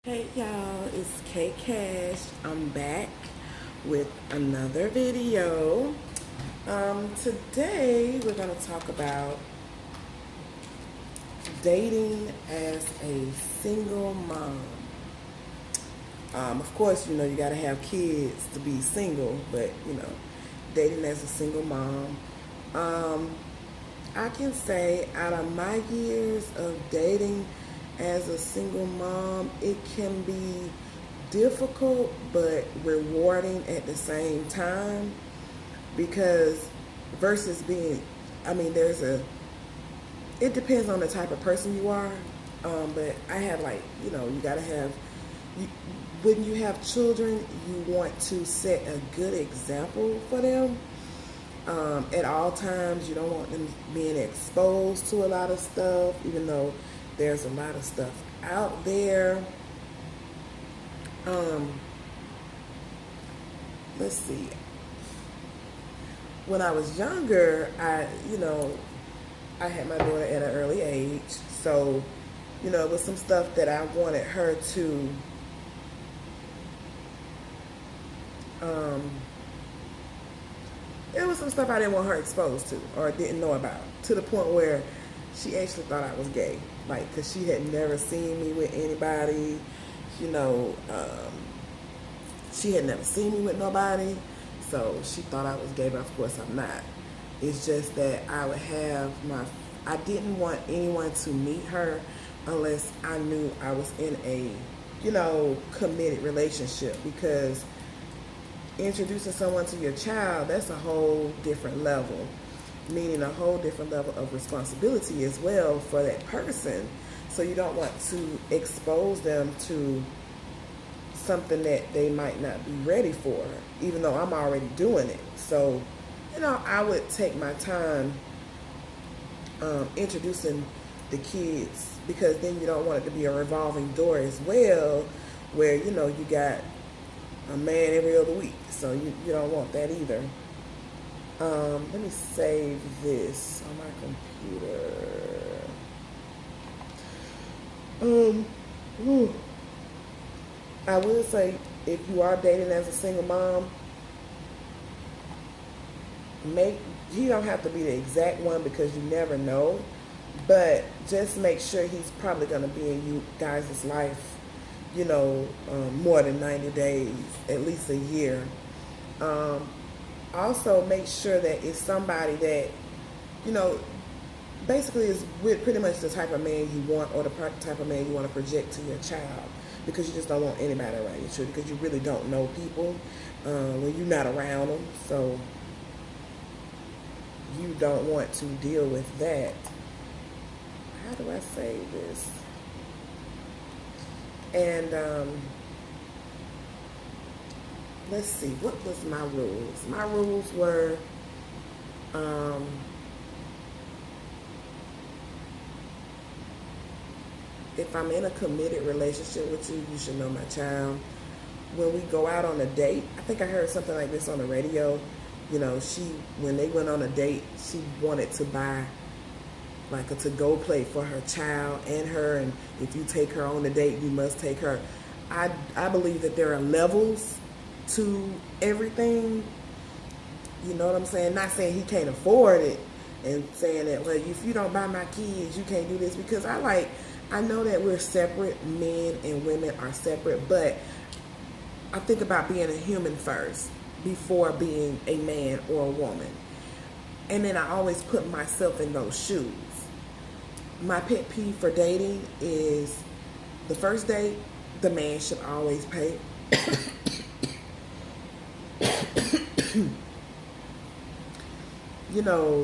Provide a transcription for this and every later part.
Hey y'all, it's K Cash. I'm back with another video. Today we're going to talk about dating as a single mom. Of course, you got to have kids to be single, but dating as a single mom. Um, I can say out of my years of dating as a single mom, it can be difficult but rewarding at the same time because versus being, it depends on the type of person you are. But I have you gotta have, you, when you have children, you want to set a good example for them at all times. You don't want them being exposed to a lot of stuff, even though there's a lot of stuff out there. Um, let's see. When I was younger, I had my daughter at an early age, so it was some stuff that I wanted her to um, it was some stuff I didn't want her exposed to or didn't know about, to the point where she actually thought I was gay. Like, because she had never seen me with anybody, you know, um, she had never seen me with nobody, so she thought I was gay, but of course I'm not. It's just that I didn't want anyone to meet her unless I knew I was in a, committed relationship, because introducing someone to your child, that's a whole different level, meaning a whole different level of responsibility as well for that person. So you don't want to expose them to something that they might not be ready for, even though I'm already doing it. So, I would take my time introducing the kids, because then you don't want it to be a revolving door as well, where, you got a man every other week. So you don't want that either. Let me save this on my computer. Whew. I will say, if you are dating as a single mom, he don't have to be the exact one, because you never know, but just make sure he's probably going to be in you guys' life, more than 90 days, at least a year. Also make sure that it's somebody that, you know, basically is pretty much the type of man you want, or the type of man you want to project to your child, because you just don't want anybody around your children, because you really don't know people when you're not around them. So you don't want to deal with that. How do I say this? And let's see, what was my rules? My rules were if I'm in a committed relationship with you, you should know my child. When we go out on a date, I think I heard something like this on the radio. When they went on a date, she wanted to buy like a to-go plate for her child and her, and if you take her on a date, you must take her. I believe that there are levels to everything. You know what I'm saying? Not saying he can't afford it, and saying that, well, if you don't buy my kids, you can't do this, because I know that we're separate, men and women are separate, but I think about being a human first before being a man or a woman. And then I always put myself in those shoes. My pet peeve for dating is the first date, the man should always pay.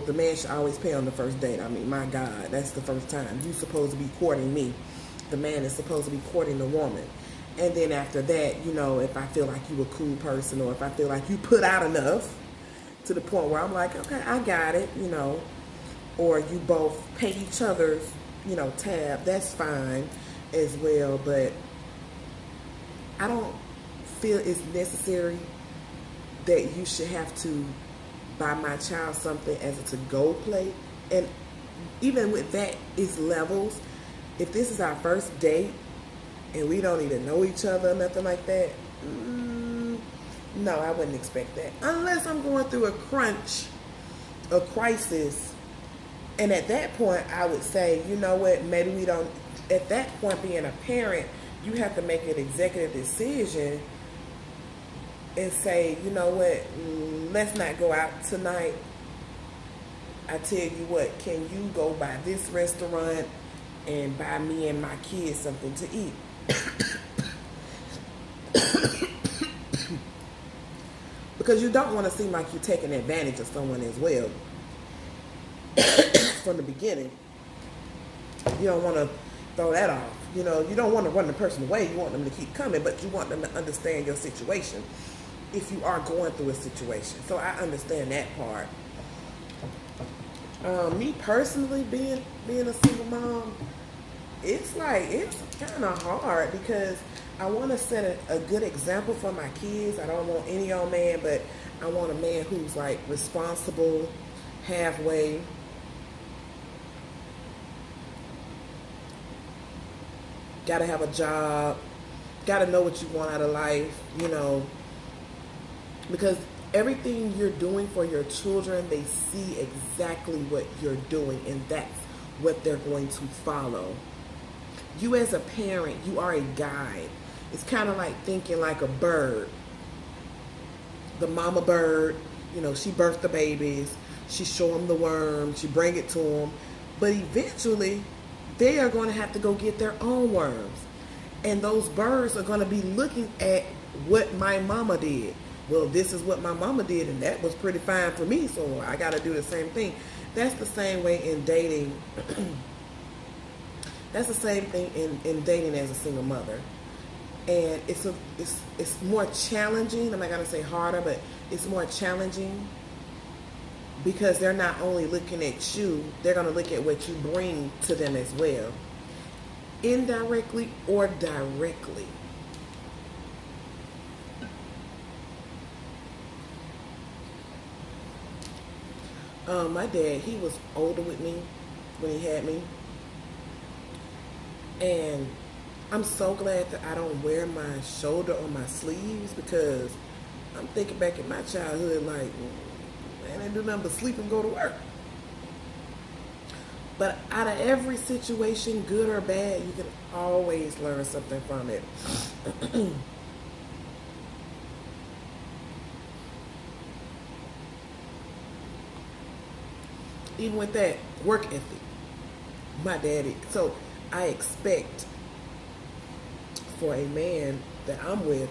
The man should always pay on the first date. I mean, my God, that's the first time. You're supposed to be courting me. The man is supposed to be courting the woman. And then after that, if I feel like you a cool person, or if I feel like you put out enough to the point where I'm like, okay, I got it, or you both pay each other's, tab, that's fine as well. But I don't feel it's necessary that you should have to buy my child something as a to-go plate. And even with that, it's levels. If this is our first date and we don't even know each other, nothing like that, no, I wouldn't expect that. Unless I'm going through a crunch, a crisis, and at that point, I would say, you know what, maybe we don't, at that point, being a parent, you have to make an executive decision and say, you know what, let's not go out tonight. I tell you what, can you go by this restaurant and buy me and my kids something to eat? Because you don't want to seem like you're taking advantage of someone as well from the beginning. You don't want to throw that off. You know, you don't want to run the person away. You want them to keep coming, but you want them to understand your situation if you are going through a situation. So I understand that part. Me personally, being a single mom, it's kind of hard because I want to set a good example for my kids. I don't want any old man, but I want a man who's like responsible, halfway. Got to have a job. Got to know what you want out of life, you know. Because everything you're doing for your children, they see exactly what you're doing, and that's what they're going to follow. You as a parent, you are a guide. It's kind of like thinking like a bird. The mama bird, you know, she birthed the babies. She show them the worm. She bring it to them. But eventually, they are going to have to go get their own worms. And those birds are going to be looking at what my mama did. Well, this is what my mama did, and that was pretty fine for me, so I got to do the same thing. That's the same way in dating. That's the same thing in dating as a single mother. And it's more challenging. I'm not going to say harder, but it's more challenging because they're not only looking at you, they're going to look at what you bring to them as well, indirectly or directly. My dad, he was older with me when he had me. And I'm so glad that I don't wear my shoulder on my sleeves because I'm thinking back in my childhood like, man, I didn't do nothing but sleep and go to work. But out of every situation, good or bad, you can always learn something from it. Even with that work ethic, my daddy. So I expect for a man that I'm with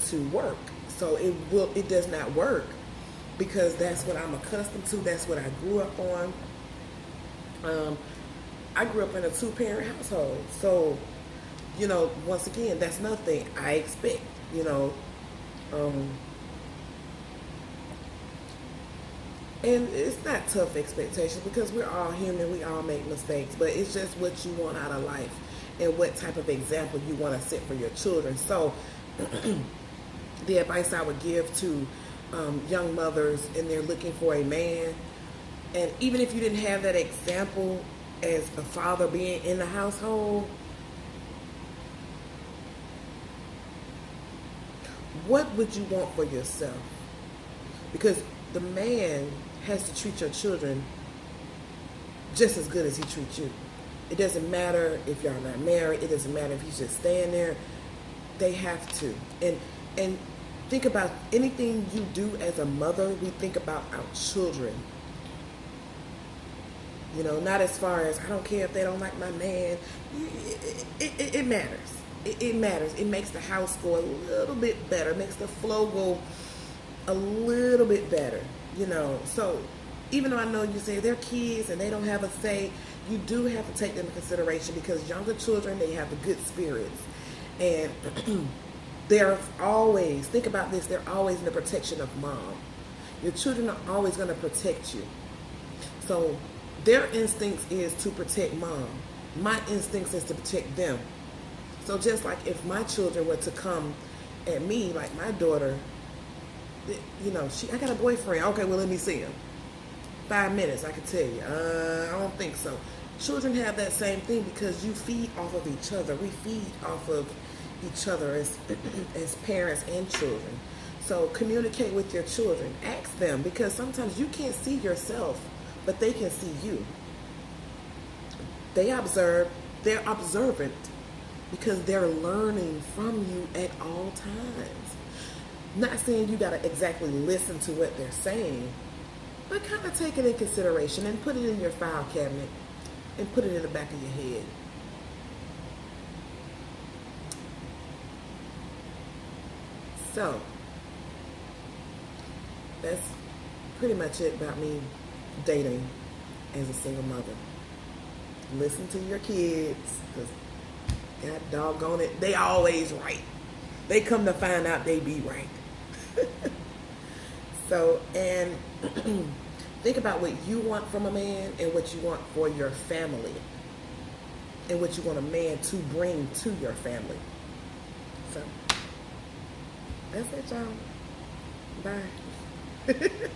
to work. So it does not work because that's what I'm accustomed to. That's what I grew up on. I grew up in a 2-parent household. So, you know, once again, that's nothing I expect, you know. And it's not tough expectations because we're all human. We all make mistakes. But it's just what you want out of life and what type of example you want to set for your children. So the advice I would give to young mothers and they're looking for a man, and even if you didn't have that example as a father being in the household, what would you want for yourself? Because the man has to treat your children just as good as he treats you. It doesn't matter if y'all not married. It doesn't matter if he's just staying there. They have to. And think about anything you do as a mother, we think about our children. You know, not as far as, I don't care if they don't like my man. It matters. It matters. It makes the house go a little bit better. It makes the flow go a little bit better, you know. So even though I know you say they're kids and they don't have a say, you do have to take them into consideration because younger children, they have the good spirits. And they're always, think about this, they're always in the protection of mom. Your children are always going to protect you. So their instincts is to protect mom. My instincts is to protect them. So just like if my children were to come at me, like my daughter, you know, I got a boyfriend. Okay, well, let me see him. 5 minutes, I can tell you. I don't think so. Children have that same thing because you feed off of each other. We feed off of each other as as parents and children. So communicate with your children. Ask them because sometimes you can't see yourself, but they can see you. They observe, they're observant because they're learning from you at all times. Not saying you gotta exactly listen to what they're saying, but kind of take it in consideration and put it in your file cabinet and put it in the back of your head. So that's pretty much it about me dating as a single mother. Listen to your kids, because God doggone it, they always right. They come to find out they be right. So, and think about what you want from a man and what you want for your family and what you want a man to bring to your family. So, that's it, y'all. Bye.